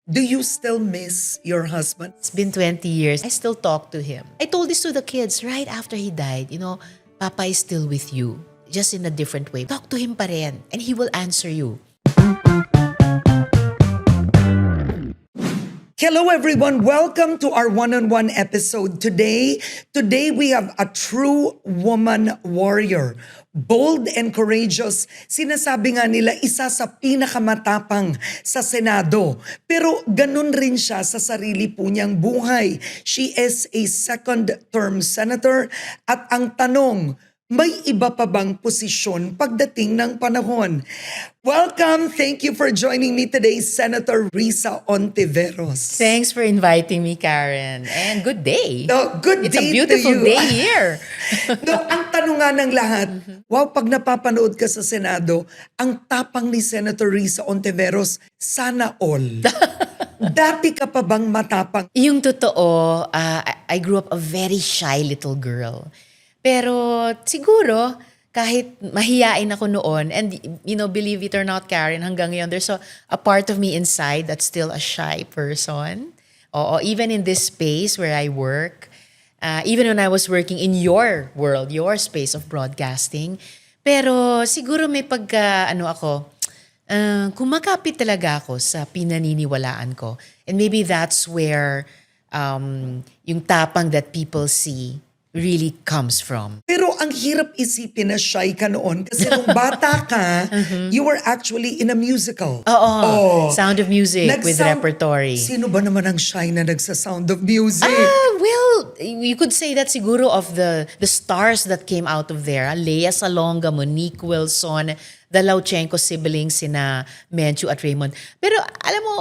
Do you still miss your husband? It's been 20 years. I still talk to him. I told this to the kids right after he died. Papa is still with you, just in a different way. Talk to him pa rin, and he will answer you. Hello everyone, welcome to our one-on-one episode today. Today we have a true woman warrior. Bold and courageous. Sinasabi nga nila isa sa pinakamatapang sa Senado. Pero ganun rin siya sa sarili po niyang buhay. She is a second-term senator at ang tanong, may iba pa bang posisyon pagdating ng panahon? Welcome, thank you for joining me today, Senator Risa Ontiveros. Thanks for inviting me, Karen. And good day. Good It's day a beautiful to you. day here. Ang tanong nga ng lahat, wow, pag napapanood ka sa Senado, ang tapang ni Senator Risa Ontiveros, sana all. Dati ka pa bang matapang? Yung totoo, I grew up a very shy little girl. Pero siguro, kahit mahiyain ako noon, and believe it or not, Karen, hanggang ngayon, there's a part of me inside that's still a shy person. Oo, even in this space where I work, even when I was working in your world, your space of broadcasting. Pero siguro may kumakapit talaga ako sa pinaniniwalaan ko. And maybe that's where yung tapang that people see really comes from. Pero ang hirap isipin na shy ka noon kasi nung bata ka, you were actually in a musical. Oo. Sound of Music with Nag-sound- repertory. Sino ba naman ang shy na nagsa-Sound of Music? Well, you could say that siguro of the stars that came out of there. Lea Salonga, Monique Wilson, the Lauchenko siblings, sina Menchu at Raymond. Pero alam mo,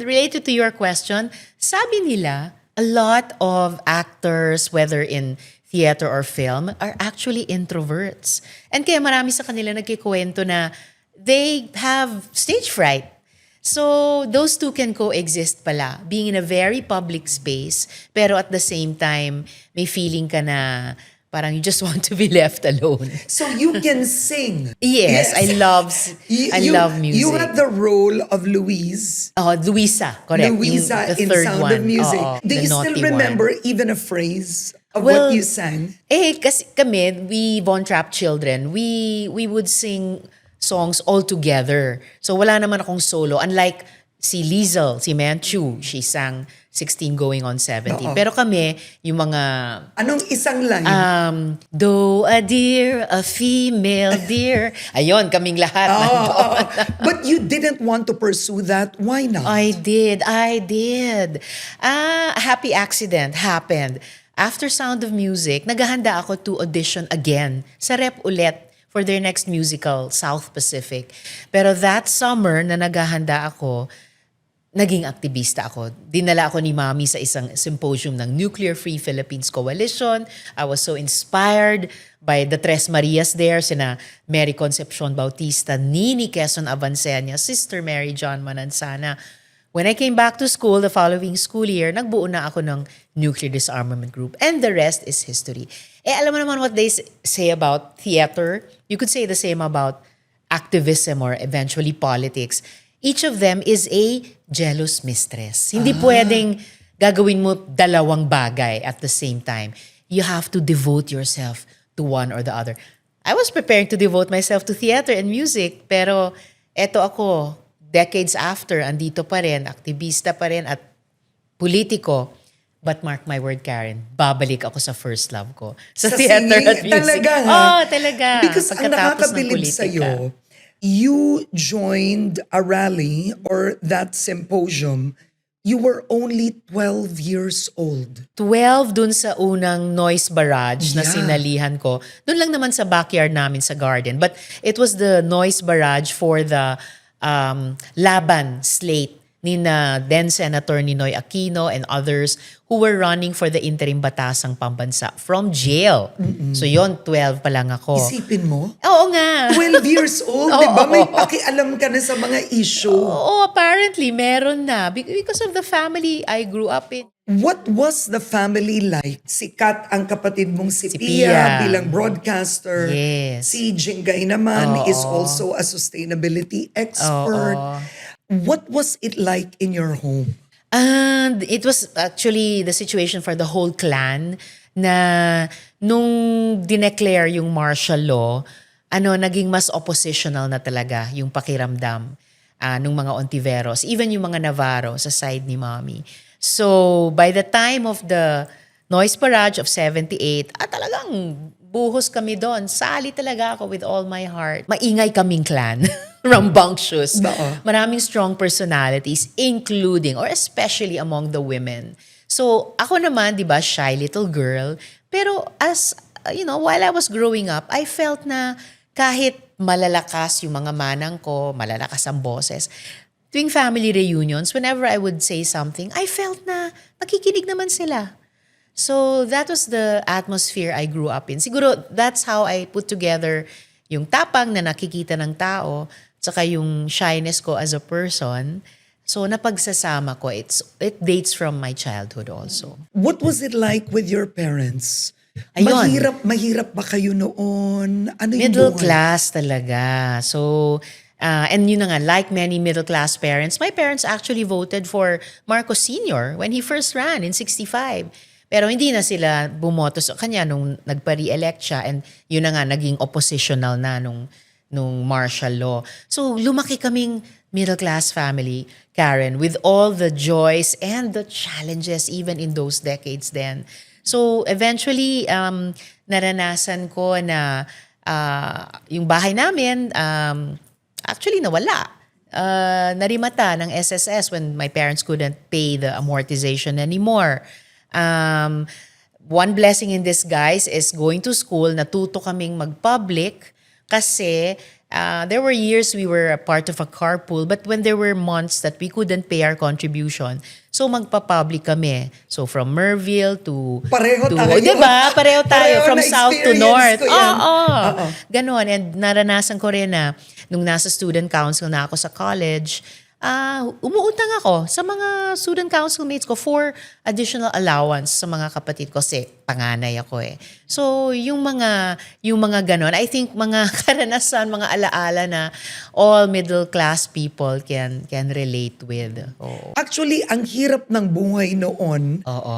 related to your question, sabi nila, a lot of actors, whether in theater or film, are actually introverts. And kaya marami sa kanila nagkikwento na they have stage fright. So those two can coexist pala. Being in a very public space, pero at the same time, may feeling ka na parang you just want to be left alone. So you can sing. Yes, I love music. You had the role of Louise. Oh, Luisa, correct. Louisa The in third Sound one. of Music. Oo, Do the you still naughty remember one. even a phrase of Well, what you sang? Kasi kami, we Von Trapp children, we would sing songs all together. So wala naman akong solo. Unlike si Liesl, si Manchu, she sang 16 going on 17. Oo. Pero kami, yung mga Anong isang line? though a deer, a female deer. Ayun, kaming lahat. nandun. But you didn't want to pursue that. Why not? I did. A happy accident happened. After Sound of Music, naghahanda ako to audition again sa rep ulit for their next musical, South Pacific. Pero that summer na naghahanda ako, naging aktivista ako. Dinala ako ni Mami sa isang symposium ng Nuclear Free Philippines Coalition. I was so inspired by the Tres Marias there, sina Mary Concepcion Bautista, Nini Quezon Avancenia, Sister Mary John Manansana. When I came back to school the following school year, nagbuo na ako ng Nuclear Disarmament Group. And the rest is history. Alam mo naman what they say about theater. You could say the same about activism or eventually politics. Each of them is a jealous mistress. Hindi pwedeng gagawin mo dalawang bagay at the same time. You have to devote yourself to one or the other. I was preparing to devote myself to theater and music, pero eto ako, decades after, andito pa rin, aktivista pa rin at politiko. But mark my word, Karen, babalik ako sa first love ko. Sa theater singing, at music. talaga, ha? Talaga. Because ang Pagkatapos ng nakakabilib politika. sa'yo, you joined a rally or that symposium. You were only 12 years old. 12 dun sa unang noise barrage na Yeah. sinalihan ko. Dun lang naman sa backyard namin sa garden. But it was the noise barrage for the Laban slate ni na then Senator Ninoy Aquino and others who were running for the interim batasang pambansa from jail. So yon 12 pa lang ako. Isipin mo? Oo nga. 12 years old, di ba? May pakialam ka na sa mga issue. Oo, apparently meron na because of the family I grew up in. What was the family like? Sikat ang kapatid mong si Si Pia Pia. bilang broadcaster. Yes. Si Jingay naman Oo. is also a sustainability expert. Oo. What was it like in your home? And it was actually the situation for the whole clan na nung dineclare yung martial law, naging mas oppositional na talaga yung pakiramdam nung mga Ontiveros, even yung mga Navarro sa side ni Mommy. So by the time of the Noise Barrage of 78, talagang buhos kami doon. Sali talaga ako with all my heart. Maingay kaming clan. Rambunctious. Oo. Maraming strong personalities, including or especially among the women. So, ako naman, di ba, shy little girl. Pero as, while I was growing up, I felt na kahit malalakas yung mga manang ko, malalakas ang boses, tuwing family reunions, whenever I would say something, I felt na nakikinig naman sila. So, that was the atmosphere I grew up in. Siguro, that's how I put together yung tapang na nakikita ng tao, tsaka yung shyness ko as a person. So, napagsasama ko. It dates from my childhood also. What was it like with your parents? Ayun. Mahirap ba kayo noon? Ano yung Middle buhay? class talaga. So, and yun na nga, like many middle class parents, my parents actually voted for Marcos Sr. when he first ran in 65. Pero hindi na sila bumoto sa kanya nung nagpa-re-elect siya, and yun na nga, naging oppositional na nung martial law. So, lumaki kaming middle-class family, Karen, with all the joys and the challenges even in those decades then. So, eventually, naranasan ko na yung bahay namin, actually nawala. Narimata ng SSS when my parents couldn't pay the amortization anymore. One blessing in disguise is going to school, natuto kaming mag-public kasi there were years we were a part of a carpool, but when there were months that we couldn't pay our contribution, so magpa-public kami. So from Merville to... Pareho tayo. Diba? Pareho tayo. Pareho, From south to na-experience north. ko yan. Oo. Ganon. And naranasan ko rin na nung nasa student council na ako sa college, umuutang ako sa mga student council mates ko for additional allowance sa mga kapatid ko kasi panganay ako eh. So, yung mga ganon, I think mga karanasan, mga alaala na all middle class people can relate with. Oo. Actually, ang hirap ng buhay noon, Oo.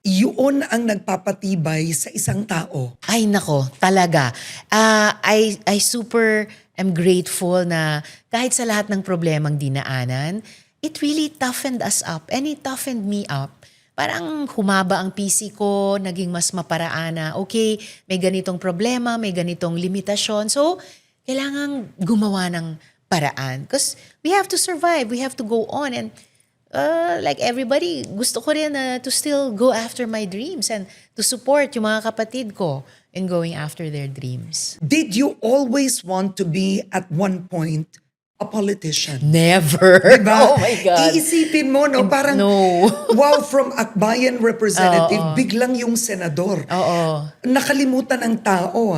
yun ang nagpapatibay sa isang tao. Ay nako, talaga. I super am grateful na kahit sa lahat ng problemang dinaanan, it really toughened us up and it toughened me up. Parang humaba ang PC ko, naging mas maparaan na, okay, may ganitong problema, may ganitong limitasyon. So, kailangan gumawa ng paraan. Because we have to survive, we have to go on. And like everybody, gusto ko rin to still go after my dreams and to support yung mga kapatid ko in going after their dreams. Did you always want to be at one point a politician? Never. Diba? Oh my God. Iisipin mo, no? Parang, No. wow, from Akbayan representative, Oo. biglang yung senador. Oo. Nakalimutan ng tao,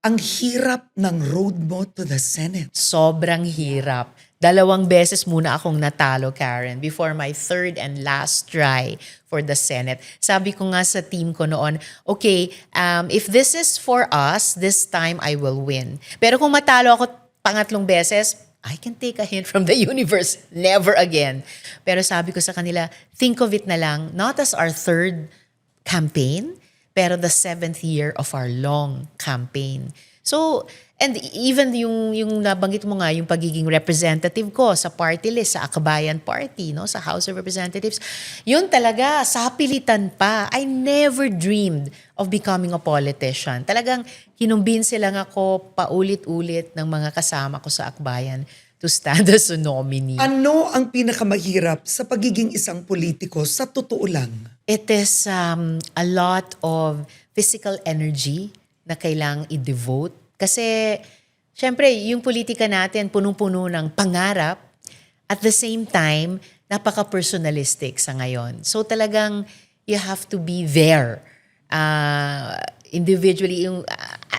ang hirap ng road mo to the Senate. Sobrang hirap. 2 beses muna akong natalo, Karen, before my 3rd and last try for the Senate. Sabi ko nga sa team ko noon, okay, if this is for us, this time I will win. Pero kung matalo ako 3 beses, I can take a hint from the universe. Never again. Pero sabi ko sa kanila, think of it na lang, not as our 3rd campaign, pero the 7th year of our long campaign. So, and even yung nabanggit mo nga, yung pagiging representative ko sa party list, sa Akbayan Party, no, sa House of Representatives, yun talaga, sa pilitan pa. I never dreamed of becoming a politician. Talagang kinumbinsi lang ako paulit-ulit ng mga kasama ko sa Akbayan to stand as a nominee. Ano ang pinakamahirap sa pagiging isang politiko sa totoo lang? It is a lot of physical energy na kailangang i-devote. Kasi, syempre, yung politika natin, punong-puno ng pangarap. At the same time, napaka-personalistic sa ngayon. So talagang, you have to be there. Individually,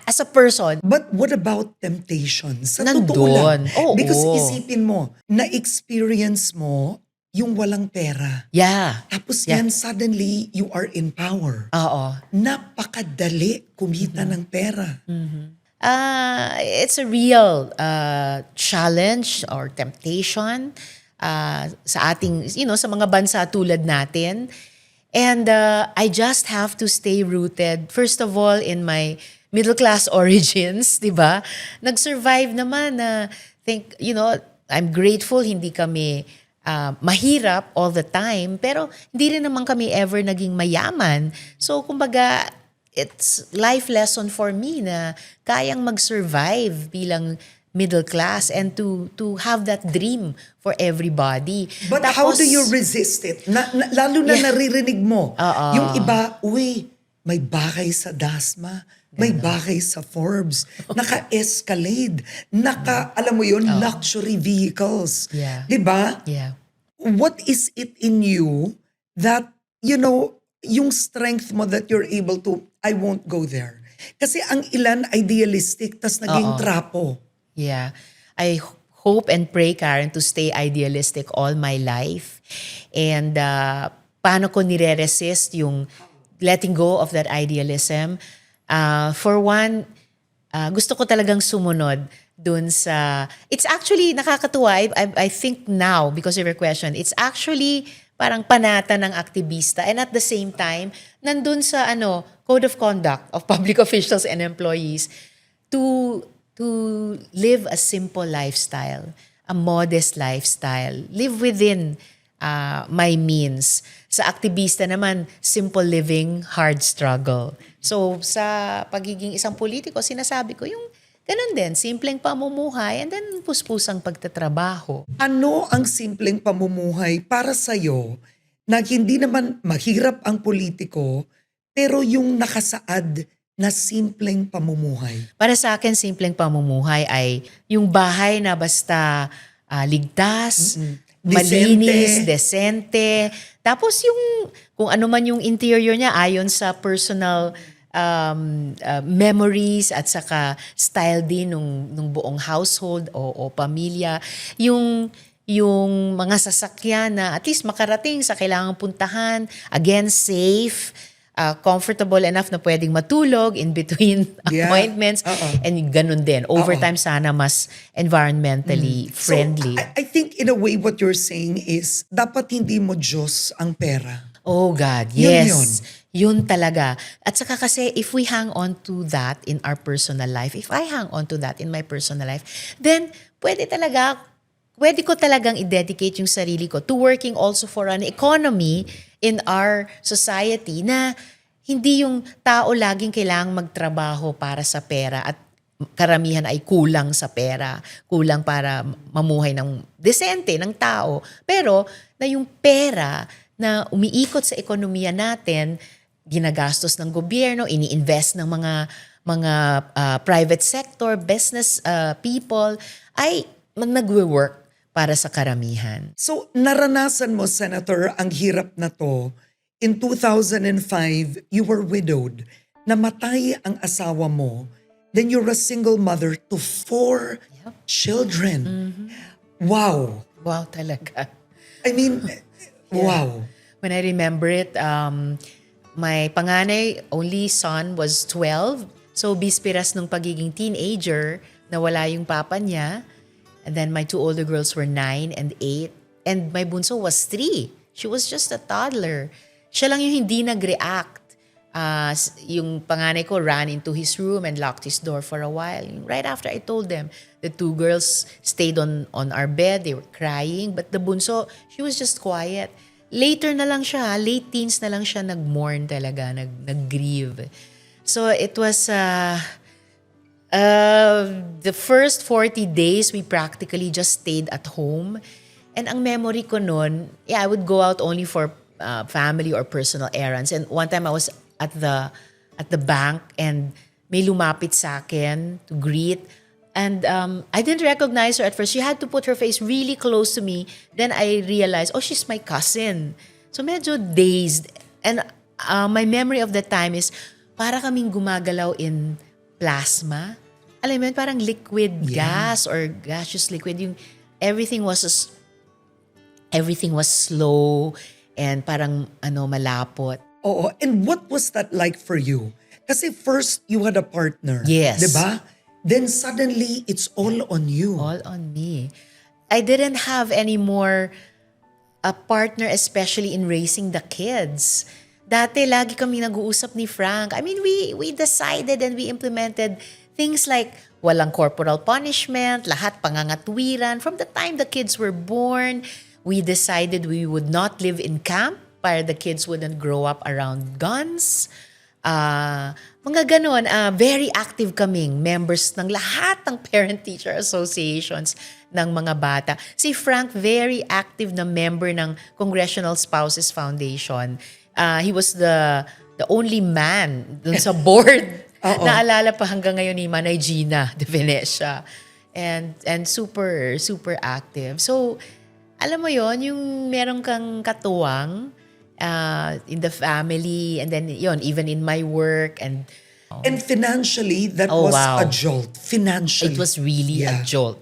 as a person. But what about temptation? Sa Nandun. totoo lang. Oo. Because isipin mo, na-experience mo yung walang pera. Yeah. Tapos Yeah. yan, suddenly, you are in power. Oo. Napakadali kumita ng pera. It's a real challenge or temptation. sa ating, sa mga bansa tulad natin. And I just have to stay rooted, first of all, in my middle class origins, di ba? Nag-survive naman na, I'm grateful hindi kami mahirap all the time, pero hindi rin naman kami ever naging mayaman. So, kumbaga, it's life lesson for me na kayang mag-survive bilang middle class and to have that dream for everybody. But how do you resist it? Lalo na naririnig mo. Oo. Yung iba, may bahay sa Dasma, may bahay sa Forbes, naka-Escalade, alam mo yun, luxury vehicles. Yeah. Diba? Yeah. What is it in you that, yung strength mo that you're able to, I won't go there. Kasi ang ilan idealistic, tas naging trapo. Yeah. I hope and pray, Karen, to stay idealistic all my life. And paano ko nire-resist yung letting go of that idealism? For one, gusto ko talagang sumunod dun sa... It's actually nakakatuwa. I think now, because of your question, it's actually parang panata ng aktivista. And at the same time, nandun sa code of conduct of public officials and employees to live a simple lifestyle, a modest lifestyle, live within my means. Sa aktivista naman, simple living, hard struggle. So sa pagiging isang politiko, sinasabi ko yung ganun din, simpleng pamumuhay and then puspusang pagtatrabaho. Ano ang simpleng pamumuhay para sa'yo na hindi naman mahirap ang politiko, pero yung nakasaad na simpleng pamumuhay? Para sa akin, simpleng pamumuhay ay yung bahay na basta ligtas, malinis, desente. Tapos yung kung ano man yung interior niya ayon sa personal memories at saka style din nung buong household o pamilya. Yung mga sasakyan na at least makarating sa kailangang puntahan, again, safe, comfortable enough na pwedeng matulog in between appointments. And ganun din. Overtime sana mas environmentally friendly. So, I think in a way what you're saying is dapat hindi mo Diyos ang pera. Oh God, yes. Yun talaga. At saka kasi if we hang on to that in our personal life, if I hang on to that in my personal life, then pwede ko talagang i-dedicate yung sarili ko to working also for an economy in our society na hindi yung tao laging kailangang magtrabaho para sa pera at karamihan ay kulang sa pera, kulang para mamuhay ng desente ng tao. Pero na yung pera na umiikot sa ekonomiya natin, ginagastos ng gobyerno, ini-invest ng mga private sector, business people, ay nagwe-work para sa karamihan. So, naranasan mo, Senator, ang hirap na to. In 2005, you were widowed. Namatay ang asawa mo. Then you're a single mother to 4 children. Wow. Wow talaga. I mean, wow. When I remember it, my panganay only son was 12. So, bispiras nung pagiging teenager, nawala yung papa niya. And then my 2 older girls were 9 and 8. And my bunso was 3. She was just a toddler. Siya lang yung hindi nag-react. Yung panganay ko ran into his room and locked his door for a while. Right after I told them, the 2 girls stayed on our bed. They were crying. But the bunso, she was just quiet. Later na lang siya, late teens na lang siya nag-mourn talaga, nag-grieve. So it was... the first 40 days, we practically just stayed at home. And ang memory ko nun, I would go out only for family or personal errands. And one time I was at the bank and may lumapit sa akin to greet. And I didn't recognize her at first. She had to put her face really close to me. Then I realized, she's my cousin. So medyo dazed. And my memory of that time is para kaming gumagalaw in plasma. Alam mo yun, parang liquid gas or gaseous liquid. Yung everything was slow and parang malapot. Oo. And what was that like for you? Kasi first, you had a partner. Yes. Diba? Then suddenly, it's all on you. All on me. I didn't have any more a partner, especially in raising the kids. Dati, lagi kami nag-uusap ni Frank. I mean, we decided and we implemented things like walang corporal punishment, lahat pangangatwiran. From the time the kids were born, we decided we would not live in camp para the kids wouldn't grow up around guns. Mga ganon, very active kaming members ng lahat ng parent-teacher associations ng mga bata. Si Frank, very active na member ng Congressional Spouses Foundation. He was the only man dun sa board. Naalala pa hanggang ngayon ni Manay Gina de Venecia. And super, super active. So, alam mo yon, yung meron kang katuwang in the family, and then yon, even in my work, and financially, that Oh, was wow. a jolt. Financially. it was really Yeah. a jolt.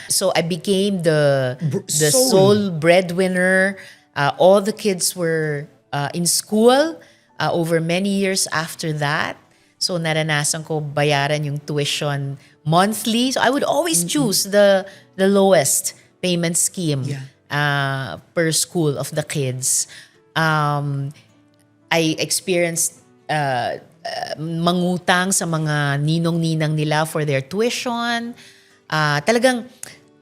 So I became the sole. sole breadwinner. All the kids were in school over many years after that. So naranasan ko bayaran yung tuition monthly. So I would always choose the lowest payment scheme per school of the kids. I experienced mangutang sa mga ninong-ninang nila for their tuition. Talagang,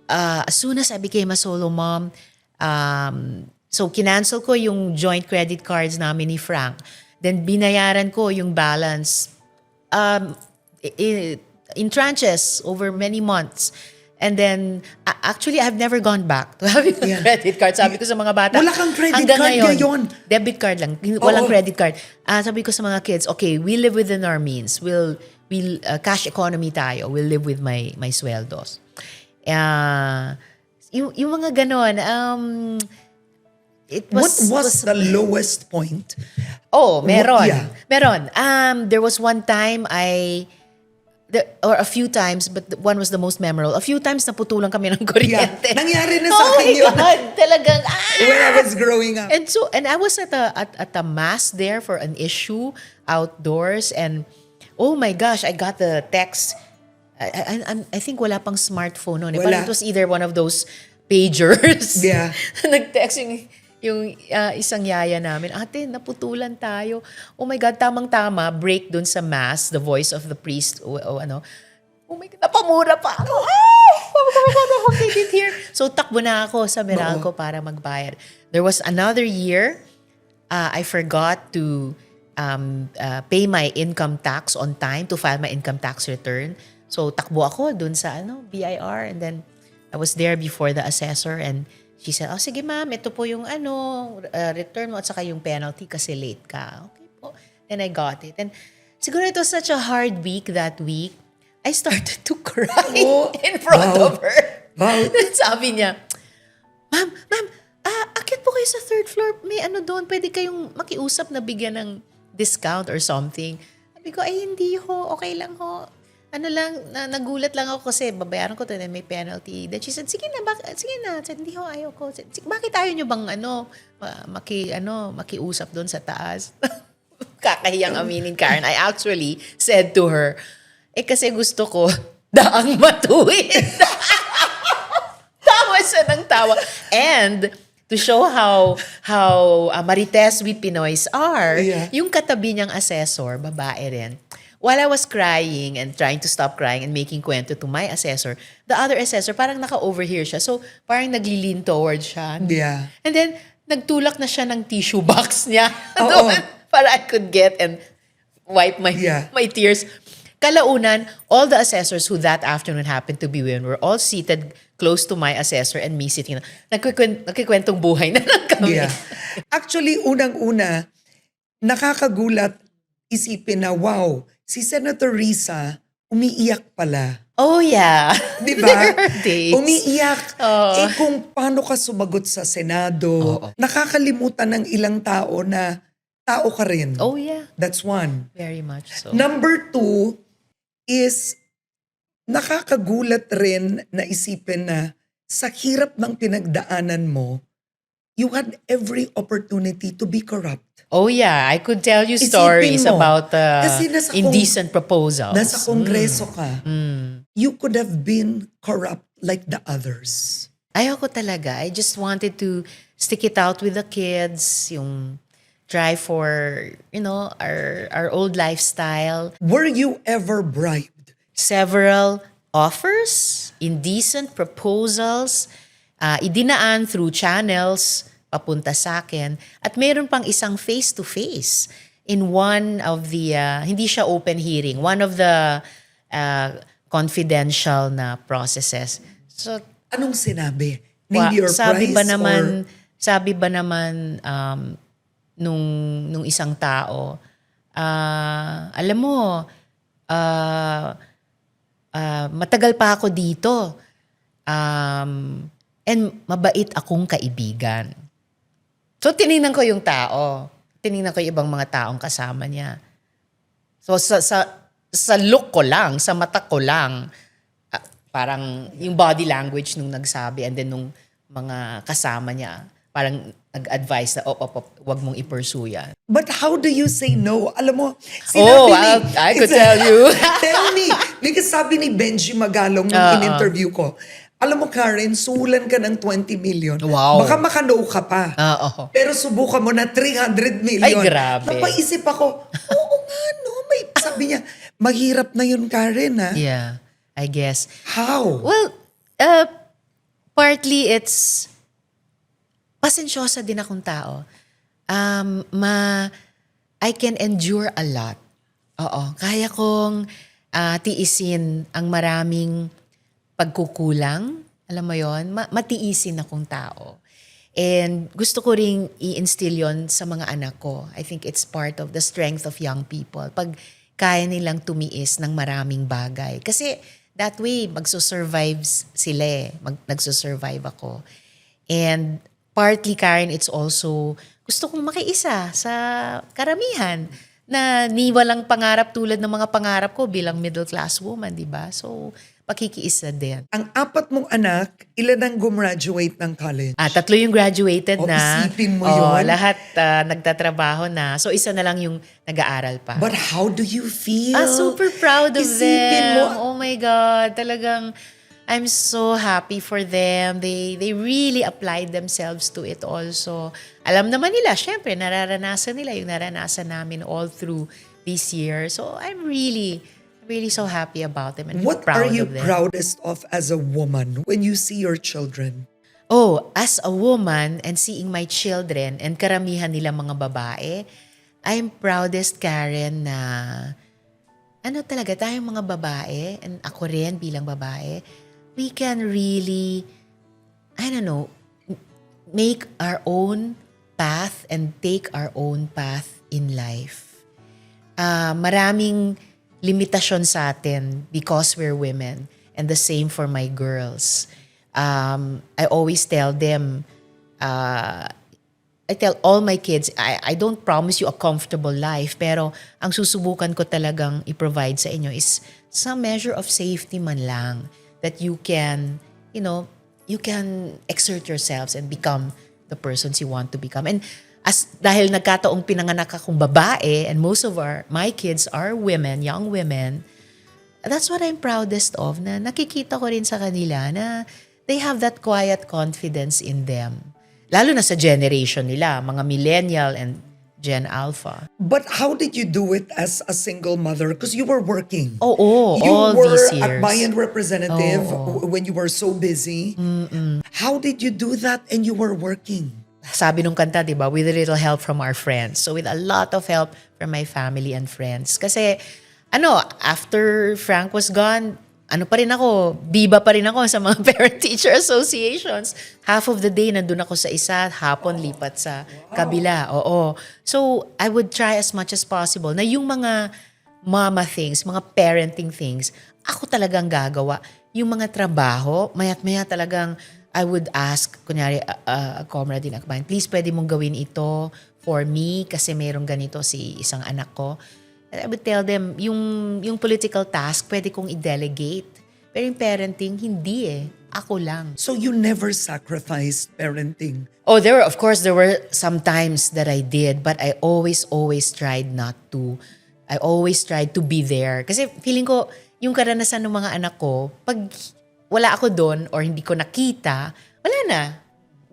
as soon as I became a solo mom, so kinancel ko yung joint credit cards namin ni Frank. Then binayaran ko yung balance in tranches over many months. And then, actually, I've never gone back to having a credit card. Sabi ko sa mga bata. Wala kang credit hanggang card ngayon. Debit card lang. Walang credit card. Sabi ko sa mga kids, okay, we live within our means. We'll cash economy tayo. We'll live with my sweldos. Yung mga ganon, it was... What was the lowest point? Oh, meron. Yeah. Meron. There was one time or a few times, but one was the most memorable. A few times naputulan kami ng kuryente. Nangyari na sa akin yun. Oh my God! Talagang, When I was growing up. And I was at a mass there for an issue outdoors, and oh my gosh, I got the text. I think wala pang smartphone noon. Wala. Parang it was either one of those pagers. Yeah. Nag-text yung isang yaya namin, ate, naputulan tayo. Oh my God, tamang-tama, break dun sa mass, the voice of the priest, o ano. Oh my God, napamura pa ako. Oh my God, I hope they did hear. So, takbo na ako sa Meralco para magbayad. There was another year, I forgot to pay my income tax on time, to file my income tax return. So, takbo ako dun sa BIR, and then I was there before the assessor, and she said, oh, sige ma'am, ito po yung return mo at saka yung penalty kasi late ka. Okay po. And I got it. And siguro it was such a hard week that week. I started to cry in front of her. Wow. Sabi niya, ma'am, akit po kayo sa third floor. May doon, pwede kayong makiusap na bigyan ng discount or something. Sabi ko, ay hindi ho, okay lang ho. Nagulat lang ako kasi babayaran ko to, then may penalty. Then she said, sige na. Said, hindi ho, ayaw ko. Said, bakit ayaw nyo bang makiusap doon sa taas? Kakahiyang aminin, Karen. I actually said to her, kasi gusto ko daang matuwid. Tawa siya ng tawa. And to show how marites we Pinoys are, yung katabi niyang assessor, babae rin. While I was crying and trying to stop crying and making kwento to my assessor, the other assessor, parang naka-overhear siya. So, parang nagli-lean towards siya. Yeah. And then, nagtulak na siya ng tissue box niya. Doon, para I could get and wipe my tears. Kalaunan, all the assessors who that afternoon happened to be women were all seated close to my assessor and me sitting. Nagkikwentong buhay na lang kami. Yeah. Actually, unang-una, nakakagulat isipin na, wow, si Senator Risa, umiiyak pala. Oh, yeah. Di ba? There are days. Umiiyak. Kung paano ka sumagot sa Senado, nakakalimutan ng ilang tao na tao ka rin. Oh, yeah. That's one. Very much so. Number two is, nakakagulat rin na isipin na sa hirap ng pinagdaanan mo, you had every opportunity to be corrupt. Oh yeah, I could tell you Isipin stories mo, about kasi nasa indecent proposals. Nasa kongreso ka, you could have been corrupt like the others. Ayoko talaga. I just wanted to stick it out with the kids, yung try for, our old lifestyle. Were you ever bribed? Several offers, indecent proposals, idinaan through channels papunta sa akin. At mayroon pang isang face-to-face in one of the, hindi siya open hearing, one of the confidential na processes. So, Anong sinabi? Name your sabi ba price naman, or... sabi ba naman nung isang tao, alam mo, matagal pa ako dito. And mabait akong kaibigan. So, tinignan ko yung tao. Tinignan ko yung ibang mga taong kasama niya. So, sa look ko lang, sa mata ko lang, parang yung body language nung nagsabi and then nung mga kasama niya, parang nag-advise na, wag mong i-pursue yan. But how do you say no? Alam mo, I could tell you. Tell me. Because sabi ni Benji Magalong nung in-interview ko, alam mo Karen, sulan ka ng 20 million. Wow. Baka makano ka pa. Oo. Pero subukan mo na 300 million. Ay, grabe. Napaisip ako, oo nga no. Sabi niya, mahirap na yun Karen ha. Yeah, I guess. How? Well, partly it's pasensyosa din akong tao. I can endure a lot. Oo, kaya kong tiisin ang maraming pagkukulang. Alam mo yon, matiisin akong tao. And gusto ko ring i-instill yon sa mga anak ko. I think it's part of the strength of young people. Pag kaya nilang tumiis ng maraming bagay. Kasi that way, magsusurvive sila eh. Nagsusurvive ako. And partly, Karen, it's also, gusto kong makiisa sa karamihan na ni walang pangarap tulad ng mga pangarap ko bilang middle class woman, di ba? So, pakikiisa din. Ang apat mong anak, ilan ang gumraduate ng college? 3 yung graduated na. Isipin mo yun. Lahat nagtatrabaho na. So, isa na lang yung nag-aaral pa. But how do you feel? Super proud of Isipin them. mo. Oh my God. Talagang, I'm so happy for them. They really applied themselves to it also. Alam naman nila, syempre, nararanasan nila yung naranasan namin all through this year. So, I'm really so happy about them and What proud are you of them. proudest of as a woman when you see your children? Oh, as a woman and seeing my children and karamihan nila mga babae, I'm proudest, Karen, na talaga tayong mga babae and ako rin bilang babae, we can really, make our own path and take our own path in life. Maraming limitasyon sa atin because we're women, and the same for my girls. I always tell them, I tell all my kids, I don't promise you a comfortable life, pero ang susubukan ko talagang i-provide sa inyo is some measure of safety man lang, that you can, you can exert yourselves and become the persons you want to become. And dahil nagkataong pinanganak akong babae, and most of my kids are women, young women, that's what I'm proudest of, na nakikita ko rin sa kanila na they have that quiet confidence in them. Lalo na sa generation nila, mga millennial and Gen Alpha. But how did you do it as a single mother? Because you were working. Oo, You all were these at years. Bayan Representative Oo. when you were so busy. How did you do that and you were working? Sabi nung kanta, di ba, with a little help from our friends. So with a lot of help from my family and friends. Kasi, after Frank was gone, pa rin ako, biba pa rin ako sa mga parent-teacher associations. Half of the day, nandun ako sa isa, hapon lipat sa kabila. Oo. So, I would try as much as possible na yung mga mama things, mga parenting things, ako talagang gagawa. Yung mga trabaho, maya't-maya talagang I would ask, kunyari, a comrade din akbayan, please pwede mong gawin ito for me kasi mayroong ganito si isang anak ko. I would tell them, yung political task, pwede kong i-delegate. Pero yung parenting, hindi eh. Ako lang. So you never sacrificed parenting? Oh, of course, there were some times that I did, but I always tried not to. I always tried to be there. Kasi feeling ko, yung karanasan ng mga anak ko, pag wala ako doon or hindi ko nakita, wala na.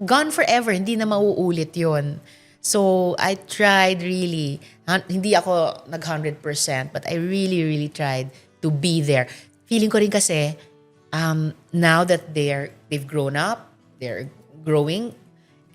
Gone forever. Hindi na mauulit yon. So, I tried really. Hindi ako nag 100%, but I really, really tried to be there. Feeling ko rin kasi, now that they've grown up, they're growing,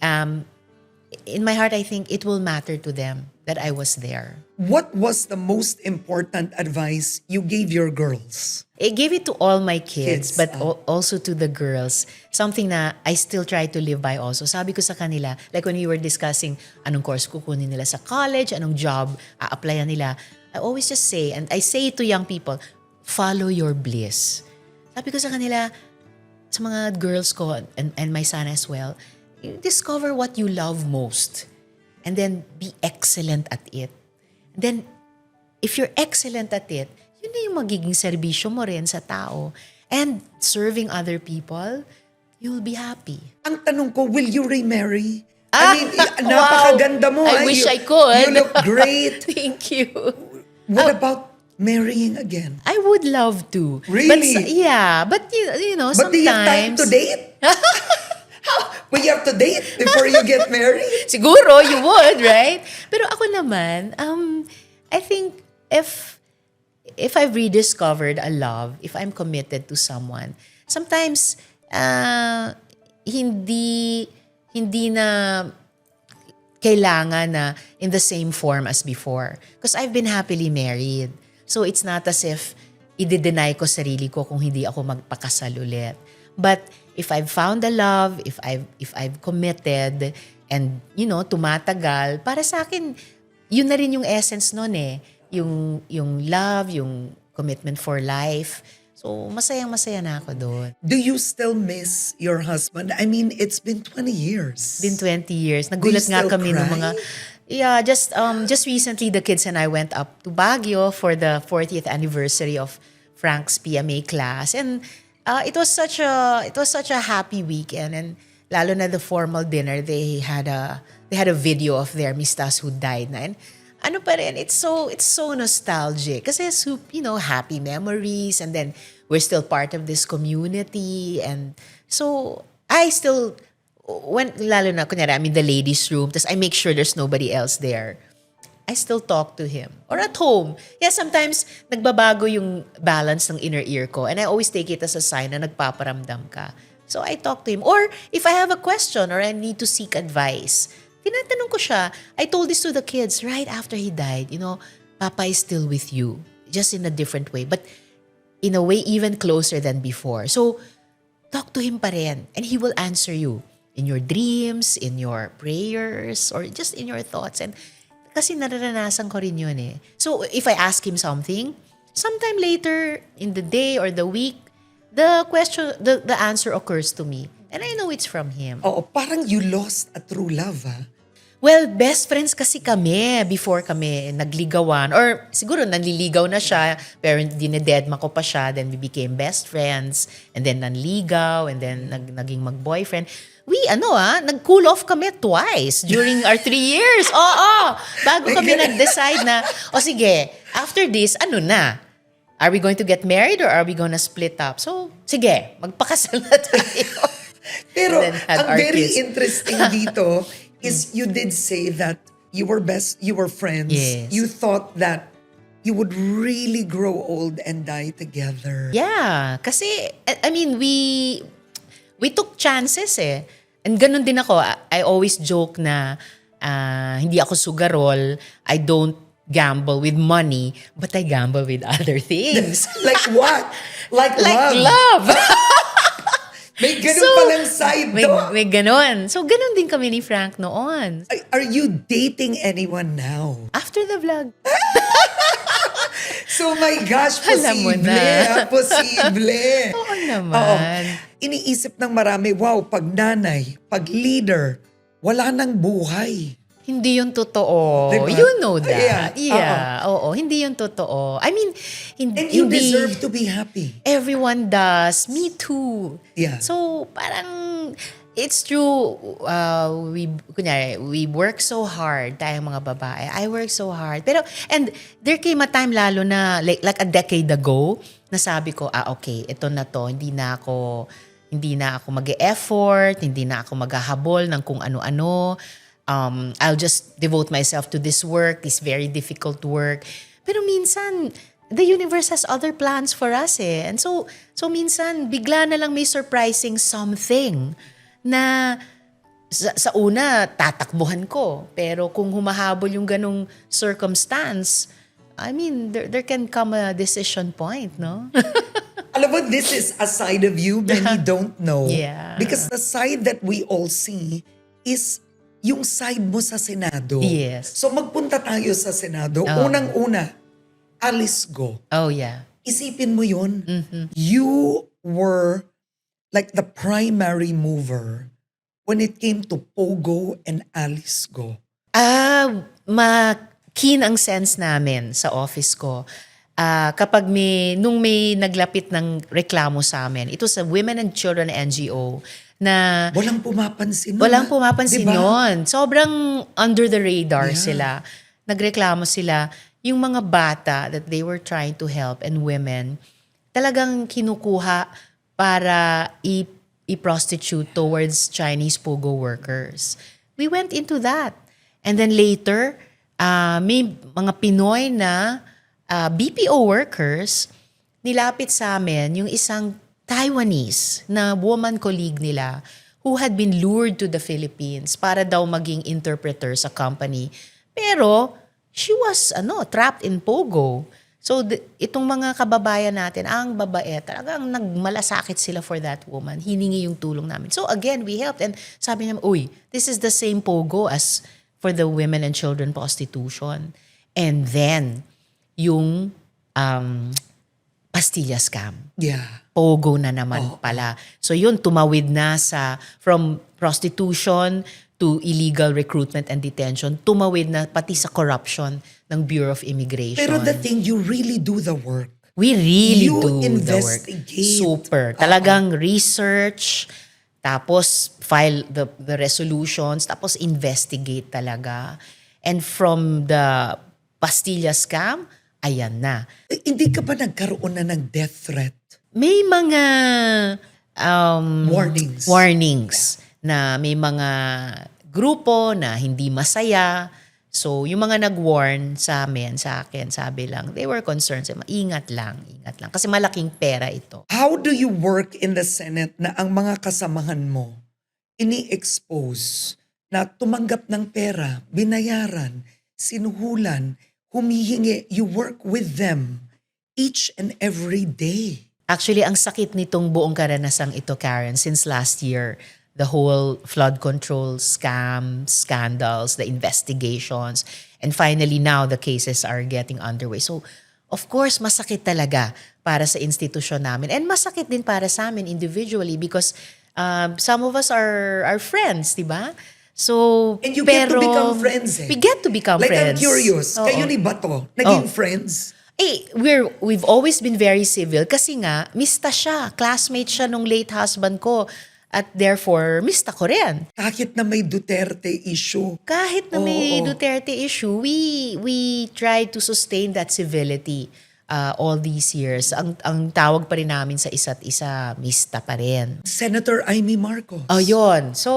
in my heart, I think it will matter to them that I was there. What was the most important advice you gave your girls? I gave it to all my kids, Kids, but also to the girls. Something na I still try to live by also. Sabi ko sa kanila, like when we were discussing anong course kukunin nila sa college, anong job a-applyan nila, I always just say, and I say it to young people, follow your bliss. Sabi ko sa kanila, sa mga girls ko and my son as well, you discover what you love most and then be excellent at it. And then, if you're excellent at it, yun na yung magiging serbisyo mo rin sa tao. And serving other people, you'll be happy. Ang tanong ko, will you remarry? Ah, I mean, napakaganda mo. I wish I could. You look great. Thank you. What about marrying again? I would love to. Really? But you know, But sometimes... do you have time to date? Will you have to date before you get married? Siguro, you would, right? Pero ako naman, I think if I've rediscovered a love, if I'm committed to someone, sometimes hindi na kailangan na in the same form as before. Because I've been happily married. So it's not as if i-deny ko sarili ko kung hindi ako magpakasal ulit. But if I've found a love, if I've committed, and tumatagal, para sa akin, yun na rin yung essence nun eh. Yung love, yung commitment for life. So, masayang-masaya na ako doon. Do you still miss your husband? I mean, it's been 20 years. Been 20 years. Do you Nagulat nga still kami ng cry? mga... Yeah, just recently the kids and I went up to Baguio for the 40th anniversary of Frank's PMA class. And it was such a happy weekend, and lalo na the formal dinner, they had a video of their mistas who died na. And ano pa rin, it's so nostalgic kasi happy memories, and then we're still part of this community, and so I still lalo na kunyari I'm in the ladies room, tas I make sure there's nobody else there. I still talk to him. Or at home. Yeah, sometimes nagbabago yung balance ng inner ear ko, and I always take it as a sign na nagpaparamdam ka. So I talk to him. Or if I have a question or I need to seek advice, tinatanong ko siya. I told this to the kids right after he died. Papa is still with you. Just in a different way. But in a way even closer than before. So talk to him pa rin. And he will answer you. In your dreams, in your prayers, or just in your thoughts. And kasi nararanasan ko rin yun eh. So, if I ask him something, sometime later in the day or the week, the answer occurs to me. And I know it's from him. Oo, parang you lost a true love, ha? Well, best friends kasi kami before kami nagligawan. Or siguro nanliligaw na siya, pero dinededma ko pa siya. Then we became best friends. And then nanligaw. And then naging mag-boyfriend. Nag-cool off kami twice during our 3 years. Oo. Bago kami nag-decide na, sige, after this, ano na? Are we going to get married or are we gonna split up? So, sige, magpakasal na tayo. Pero And then had ang our very kids. interesting dito is you did say that you were friends. Yes. You thought that you would really grow old and die together. Yeah, kasi I mean we took chances eh. And ganun din ako. I always joke na hindi ako sugarol. I don't gamble with money, but I gamble with other things. Like what? Like love. May ganun palang side to. May ganun. So ganun din kami ni Frank noon. Are you dating anyone now? After the vlog. So my gosh, Alam mo posible. na. Posible. Oo naman. Iniisip ng marami, wow, pag nanay, pag leader, wala nang buhay. Hindi yun totoo. Diba? You know that. Yeah. Yeah. Oo. Hindi yun totoo. I mean, And you hindi... deserve to be happy. Everyone does. Me too. Yeah. So, parang, it's true. We work so hard, tayong mga babae. I work so hard. Pero, and there came a time lalo na, like a decade ago, na sabi ko, okay, ito na to. Hindi na ako mag-e-effort, hindi na ako maghahabol ng kung ano-ano. I'll just devote myself to this work, this very difficult work. Pero minsan, the universe has other plans for us eh. And so minsan, bigla na lang may surprising something na sa una, tatakbuhan ko. Pero kung humahabol yung ganong circumstance, I mean, there can come a decision point, no? Alam mo, this is a side of you many don't know. Yeah. Because the side that we all see is yung side mo sa Senado. Yes. So magpunta tayo sa Senado. Oh. Unang-una, Alice Go. Oh, yeah. Isipin mo yun. You were like the primary mover when it came to Pogo and Alice Go. Keen ang sense namin sa office ko. Kapag nung may naglapit ng reklamo sa amin, ito sa Women and Children NGO, na Walang pumapansin. walang pumapansin Diba? yun. Sobrang under the radar Yeah. sila. Nagreklamo sila. Yung mga bata that they were trying to help and women, talagang kinukuha para i-prostitute towards Chinese Pogo workers. We went into that. And then later, may mga Pinoy na BPO workers, nilapit sa amin yung isang Taiwanese na woman colleague nila who had been lured to the Philippines para daw maging interpreter sa company. Pero she was trapped in Pogo. So itong mga kababayan natin, ang babae, talagang nagmalasakit sila for that woman. Hiningi yung tulong namin. So again, we helped. And sabi namin, uy, this is the same Pogo as for the women and children prostitution. And then, yung pastilla scam. Yeah. Pogo na naman pala. So yun, tumawid na from prostitution to illegal recruitment and detention, tumawid na pati sa corruption ng Bureau of Immigration. Pero the thing, you really do the work. We really You do the work. investigate. Super. Talagang research, tapos file the resolutions, tapos investigate talaga. And from the pastilla scam, ayan na. Hindi ka ba nagkaroon na ng death threat? May mga Warnings. na may mga grupo na hindi masaya. So, yung mga nag-warn sa akin, sabi lang, they were concerned. Sabi, ingat lang. Kasi malaking pera ito. How do you work in the Senate na ang mga kasamahan mo ini-expose na tumanggap ng pera, binayaran, sinuhulan, humihingi, you work with them each and every day? Actually, ang sakit nitong buong karanasang ito, Karen, since last year, the whole flood control scandals, the investigations, and finally now the cases are getting underway. So, of course, masakit talaga para sa institusyon namin. And masakit din para sa amin individually because some of us are friends, di ba? So, And you get to become friends We get to become like friends. I'm curious, Oo. kayo ni Bato, naging friends? We've always been very civil kasi nga, mista siya. Classmate siya nung late husband ko. At therefore, mista ko rin. Kahit na may Duterte issue. Kahit na may Oo. Duterte issue, we try to sustain that civility all these years. Ang tawag pa rin namin sa isa't isa, mista pa rin. Senator Amy Marcos. Oh, yun. So,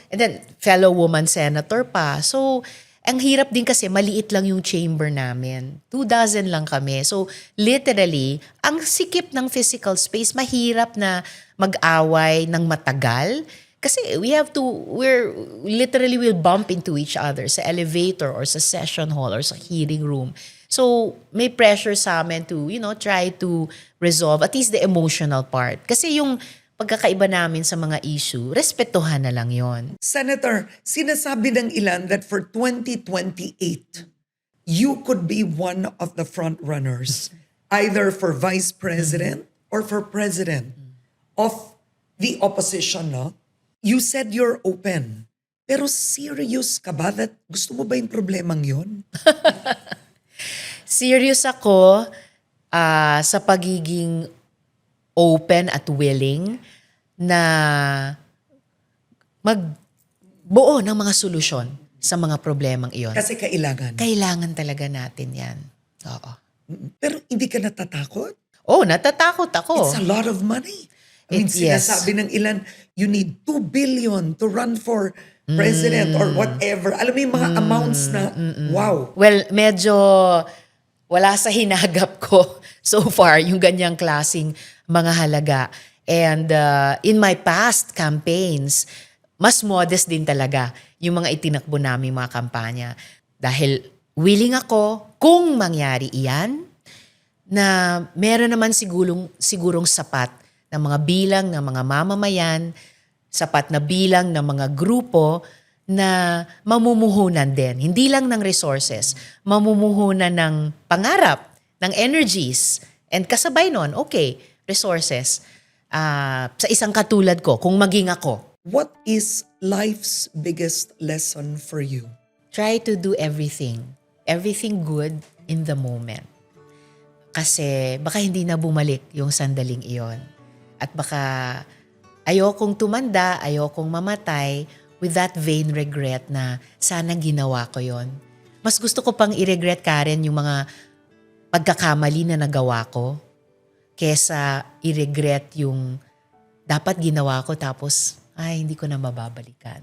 and then fellow woman senator pa. So, ang hirap din kasi maliit lang yung chamber namin. 24 lang kami. So, literally, ang sikip ng physical space, mahirap na mag-away ng matagal. Kasi we'll bump into each other sa elevator or sa session hall or sa hearing room. So, may pressure sa amin to, try to resolve at least the emotional part. Kasi yung pagkakaiba namin sa mga issue, respetuhan na lang yon. Senator, sinasabi ng ilan that for 2028, you could be one of the front runners, either for vice president or for president of the opposition, no? You said you're open. Pero serious ka ba that gusto mo ba yung problemang yun? Serious ako sa pagiging open at willing na magbuo ng mga solusyon sa mga problemang iyon. Kasi kailangan. Kailangan talaga natin yan. Oo. Pero hindi ka natatakot? Oh, natatakot ako. It's a lot of money. I mean, Yes. sinasabi ng ilan, you need 2 billion to run for president or whatever. Alam mo yung mga amounts na, wow. Well, medyo wala sa hinagap ko so far yung ganyang klasing mga halaga. And in my past campaigns, mas modest din talaga yung mga itinakbo naming mga kampanya. Dahil willing ako, kung mangyari iyan, na meron naman sigurong sapat na mga bilang ng mga mamamayan, sapat na bilang ng mga grupo na mamumuhunan din. Hindi lang ng resources, mamumuhunan ng pangarap, ng energies, and kasabay nun, okay, resources. Sa isang katulad ko, kung maging ako, What is life's biggest lesson for you? try to do everything good in the moment. Kasi baka hindi na bumalik yung sandaling iyon. At baka ayokong tumanda, ayokong mamatay with that vain regret na sana ginawa ko yon. Mas gusto ko pang i-regret, Karen, yung mga pagkakamali na nagawa ko kesa i-regret yung dapat ginawa ko tapos ay hindi ko na mababalikan.